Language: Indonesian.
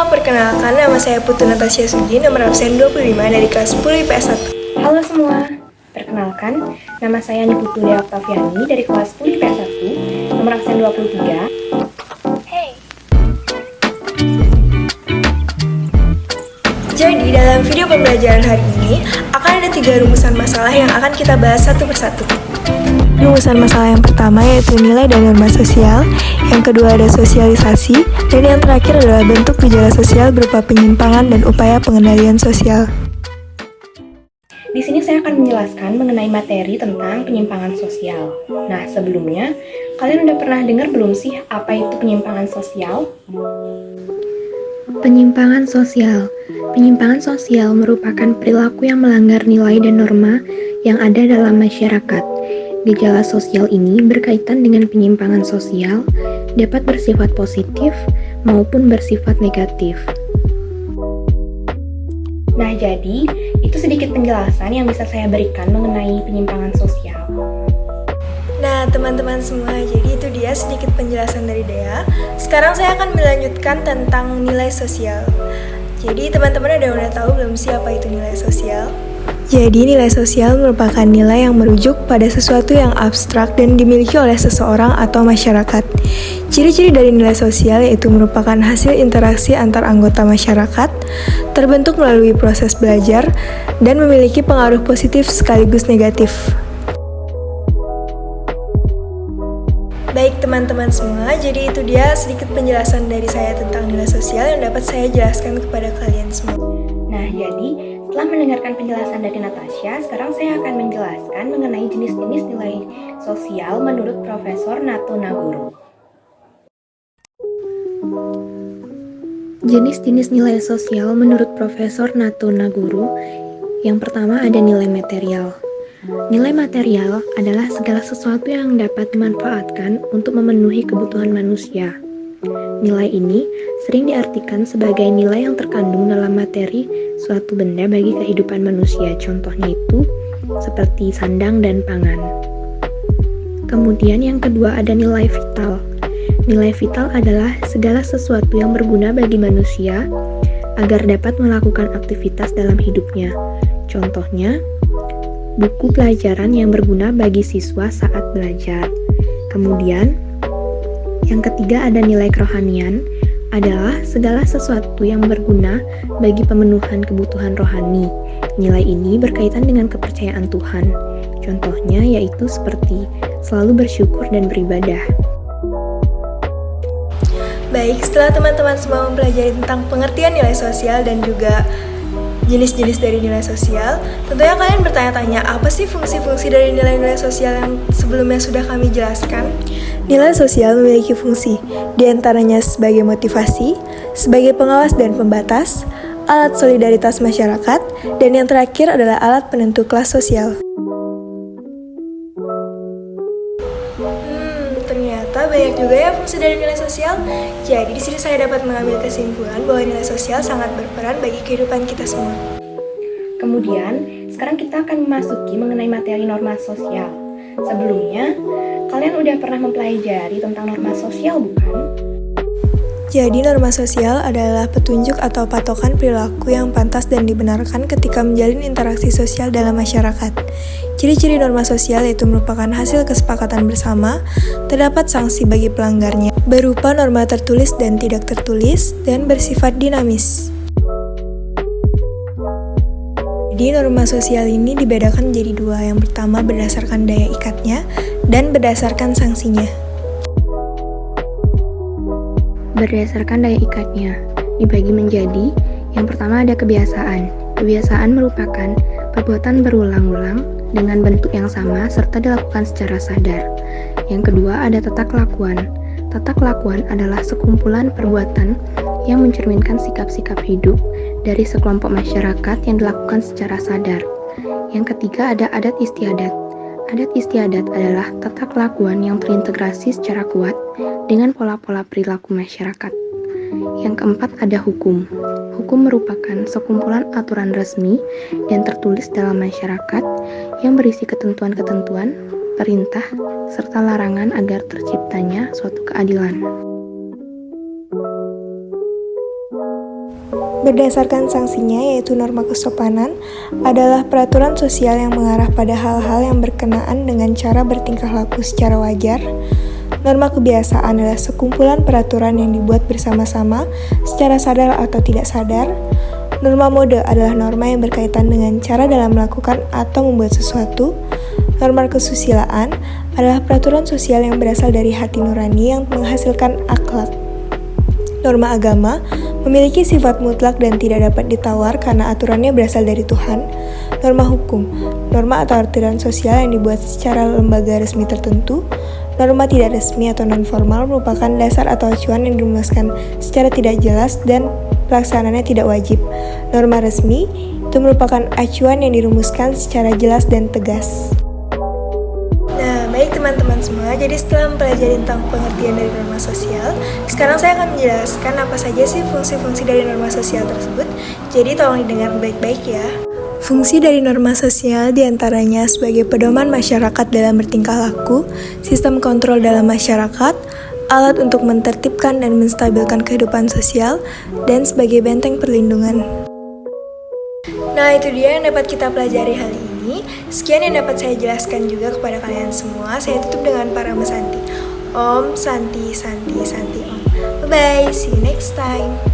Halo, perkenalkan nama saya Putu Natasha Suji, nomor absen 25 dari kelas 10 IPS 1. Halo semua, perkenalkan nama saya Niputu Dea Oktaviani dari kelas 10 IPS 1, nomor absen 23. Jadi, dalam video pembelajaran hari ini akan ada 3 rumusan masalah yang akan kita bahas satu persatu. Rumusan masalah yang pertama yaitu nilai dan norma sosial, yang kedua ada sosialisasi, dan yang terakhir adalah bentuk gejala sosial berupa penyimpangan dan upaya pengendalian sosial. Di sini saya akan menjelaskan mengenai materi tentang penyimpangan sosial. Nah, sebelumnya, kalian udah pernah dengar belum sih apa itu penyimpangan sosial? Penyimpangan sosial. Penyimpangan sosial merupakan perilaku yang melanggar nilai dan norma yang ada dalam masyarakat. Gejala sosial ini berkaitan dengan penyimpangan sosial, dapat bersifat positif maupun bersifat negatif. Nah, jadi itu sedikit penjelasan yang bisa saya berikan mengenai penyimpangan sosial. Nah, teman-teman semua, jadi itu dia sedikit penjelasan dari Dea. Sekarang saya akan melanjutkan tentang nilai sosial. Jadi, teman-teman udah tahu belum sih apa itu nilai sosial? Jadi, nilai sosial merupakan nilai yang merujuk pada sesuatu yang abstrak dan dimiliki oleh seseorang atau masyarakat. Ciri-ciri dari nilai sosial yaitu merupakan hasil interaksi antar anggota masyarakat, terbentuk melalui proses belajar, dan memiliki pengaruh positif sekaligus negatif. Baik teman-teman semua, jadi itu dia sedikit penjelasan dari saya tentang nilai sosial yang dapat saya jelaskan kepada kalian semua. Nah, jadi setelah mendengarkan penjelasan dari Natasha, sekarang saya akan menjelaskan mengenai jenis-jenis nilai sosial menurut Profesor Nato Naguru. Jenis-jenis nilai sosial menurut Profesor Nato Naguru. Yang pertama ada nilai material. Nilai material adalah segala sesuatu yang dapat dimanfaatkan untuk memenuhi kebutuhan manusia. Nilai ini sering diartikan sebagai nilai yang terkandung dalam materi suatu benda bagi kehidupan manusia. Contohnya itu seperti sandang dan pangan. Kemudian yang kedua ada nilai vital. Nilai vital adalah segala sesuatu yang berguna bagi manusia agar dapat melakukan aktivitas dalam hidupnya. Contohnya, buku pelajaran yang berguna bagi siswa saat belajar. Kemudian, yang ketiga ada nilai kerohanian, adalah segala sesuatu yang berguna bagi pemenuhan kebutuhan rohani. Nilai ini berkaitan dengan kepercayaan Tuhan. Contohnya yaitu seperti selalu bersyukur dan beribadah. Baik, setelah teman-teman semua mempelajari tentang pengertian nilai sosial dan juga jenis-jenis dari nilai sosial, tentunya kalian bertanya-tanya apa sih fungsi-fungsi dari nilai-nilai sosial yang sebelumnya sudah kami jelaskan? Nilai sosial memiliki fungsi, diantaranya sebagai motivasi, sebagai pengawas dan pembatas, alat solidaritas masyarakat, dan yang terakhir adalah alat penentu kelas sosial. Ternyata banyak juga ya fungsi dari nilai sosial. Jadi di sini saya dapat mengambil kesimpulan bahwa nilai sosial sangat berperan bagi kehidupan kita semua. Kemudian, sekarang kita akan memasuki mengenai materi norma sosial. Sebelumnya, kalian udah pernah mempelajari tentang norma sosial, bukan? Jadi norma sosial adalah petunjuk atau patokan perilaku yang pantas dan dibenarkan ketika menjalin interaksi sosial dalam masyarakat. Ciri-ciri norma sosial yaitu merupakan hasil kesepakatan bersama, terdapat sanksi bagi pelanggarnya, berupa norma tertulis dan tidak tertulis, dan bersifat dinamis. Jadi norma sosial ini dibedakan menjadi dua, yang pertama berdasarkan daya ikatnya, dan berdasarkan sanksinya. Berdasarkan daya ikatnya, dibagi menjadi yang pertama ada kebiasaan. Kebiasaan merupakan perbuatan berulang-ulang dengan bentuk yang sama serta dilakukan secara sadar. Yang kedua ada tata kelakuan. Tata kelakuan adalah sekumpulan perbuatan yang mencerminkan sikap-sikap hidup dari sekelompok masyarakat yang dilakukan secara sadar. Yang ketiga ada adat istiadat. Adat istiadat adalah tata kelakuan yang terintegrasi secara kuat dengan pola-pola perilaku masyarakat. Yang keempat ada hukum. Hukum merupakan sekumpulan aturan resmi dan tertulis dalam masyarakat yang berisi ketentuan-ketentuan, perintah, serta larangan agar terciptanya suatu keadilan. Berdasarkan sanksinya, yaitu norma kesopanan, adalah peraturan sosial yang mengarah pada hal-hal yang berkenaan dengan cara bertingkah laku secara wajar. Norma kebiasaan adalah sekumpulan peraturan yang dibuat bersama-sama secara sadar atau tidak sadar. Norma mode adalah norma yang berkaitan dengan cara dalam melakukan atau membuat sesuatu. Norma kesusilaan adalah peraturan sosial yang berasal dari hati nurani yang menghasilkan akhlak. Norma agama memiliki sifat mutlak dan tidak dapat ditawar karena aturannya berasal dari Tuhan. Norma hukum, norma atau aturan sosial yang dibuat secara lembaga resmi tertentu. Norma tidak resmi atau non-formal merupakan dasar atau acuan yang dirumuskan secara tidak jelas dan pelaksanaannya tidak wajib. Norma resmi itu merupakan acuan yang dirumuskan secara jelas dan tegas. Nah, baik teman-teman semua, jadi setelah mempelajari tentang pengertian dari norma sosial, sekarang saya akan menjelaskan apa saja sih fungsi-fungsi dari norma sosial tersebut. Jadi tolong didengar baik-baik ya. Fungsi dari norma sosial diantaranya sebagai pedoman masyarakat dalam bertingkah laku, sistem kontrol dalam masyarakat, alat untuk mentertibkan dan menstabilkan kehidupan sosial, dan sebagai benteng perlindungan. Nah, itu dia yang dapat kita pelajari hari ini. Sekian yang dapat saya jelaskan juga kepada kalian semua. Saya tutup dengan Parama Santi. Om Santi Santi Santi Om. Bye-bye, see you next time.